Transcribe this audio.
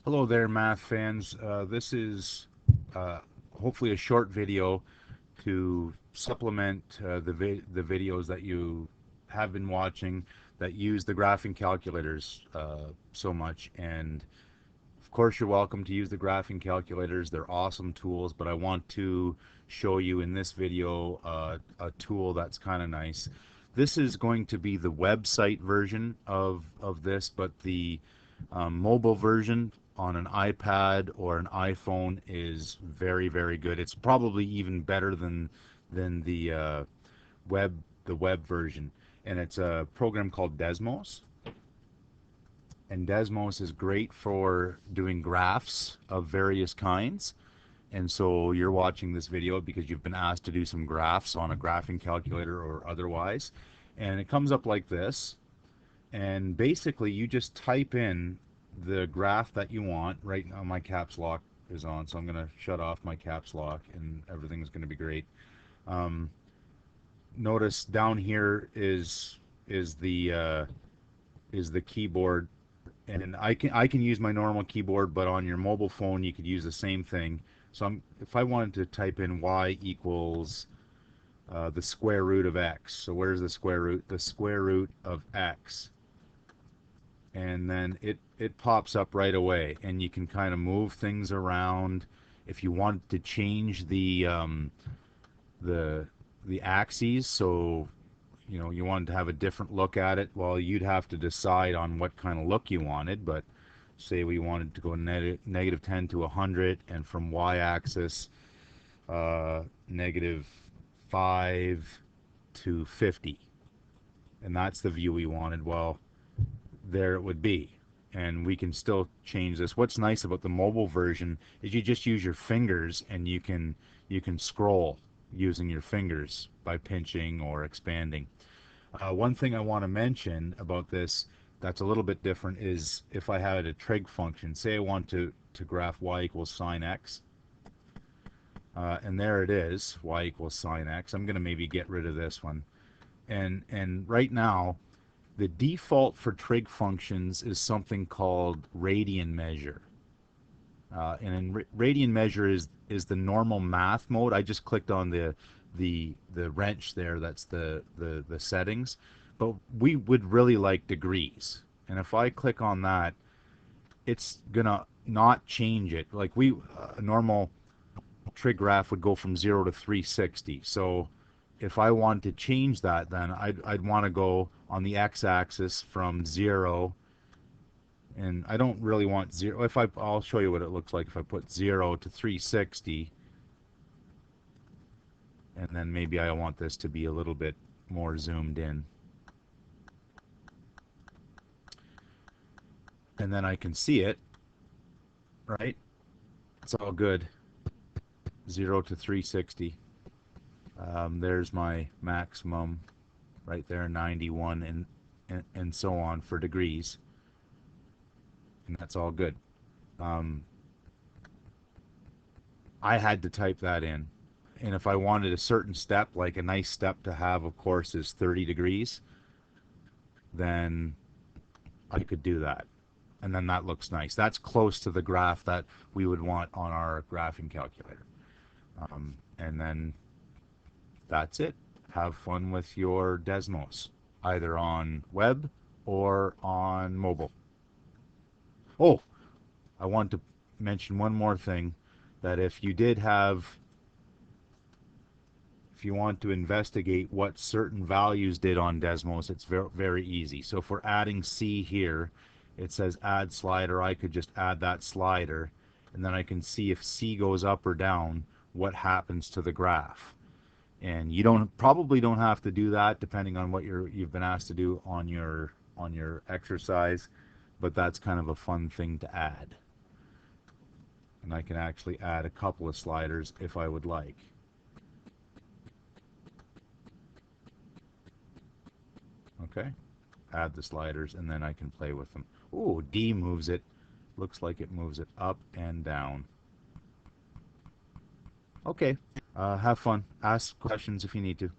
Hello there, math fans. This is uh, hopefully a short video to supplement the videos that you have been watching that use the graphing calculators so much. And of course, you're welcome to use the graphing calculators. They're awesome tools, but I want to show you in this video a tool that's kind of nice. This is going to be the website version of this, but the mobile version on an iPad or an iPhone is very, very good. It's probably even better than web the web version, and it's a program called Desmos. And Desmos is great for doing graphs of various kinds. And so you're watching this video because you've been asked to do some graphs on a graphing calculator or otherwise. And it comes up like this. And basically you just type in the graph that you want. Right now my caps lock is on, so I'm going to shut off my caps lock and everything's going to be great. Um, Notice down here is the keyboard, and I can use my normal keyboard, but on your mobile phone you could use the same thing. So if I wanted to type in y equals the square root of x, so where's the square root? The square root of x, and then it pops up right away, and you can kind of move things around. If you want to change the the axes, so you wanted to have a different look at it, well, you'd have to decide on what kind of look you wanted. But say we wanted to go negative 10 to 100, and from y-axis negative 5 to 50, and that's the view we wanted. Well, there it would be, and we can still change this. What's nice about the mobile version is you just use your fingers, and you can scroll using your fingers by pinching or expanding. One thing I want to mention about this that's a little bit different is if I had a trig function. Say I want to graph y equals sine x, and there it is, y equals sine x. I'm going to maybe get rid of this one. And right now, the default for trig functions is something called Radian Measure. And in Radian Measure is the normal math mode. I just clicked on the wrench there. That's the settings. But we would really like degrees. And if I click on that, it's gonna not change it. Like a normal trig graph would go from 0 to 360. So if I want to change that, then I'd want to go on the x-axis from 0, and I don't really want 0. I'll show you what it looks like if I put 0 to 360, and then maybe I want this to be a little bit more zoomed in, and then I can see it, right? It's all good. 0 to 360. There's my maximum right there, 91, and so on for degrees, and that's all good. Um, I had to type that in. And if I wanted a certain step, like a nice step to have, of course, is 30 degrees, then I could do that. And then that looks nice. That's close to the graph that we would want on our graphing calculator. And then that's it. Have fun with your Desmos, either on web or on mobile. Oh, I want to mention one more thing, that if you want to investigate what certain values did on Desmos, it's very, very easy. So if we're adding C here, it says add slider. I could just add that slider, and then I can see if C goes up or down, what happens to the graph. And you probably don't have to do that depending on what you've been asked to do on your exercise, but that's kind of a fun thing to add. And I can actually add a couple of sliders if I would like. Okay, add the sliders, and then I can play with them. Ooh, D moves it. Looks like it moves it up and down. Okay, have fun. Ask questions if you need to.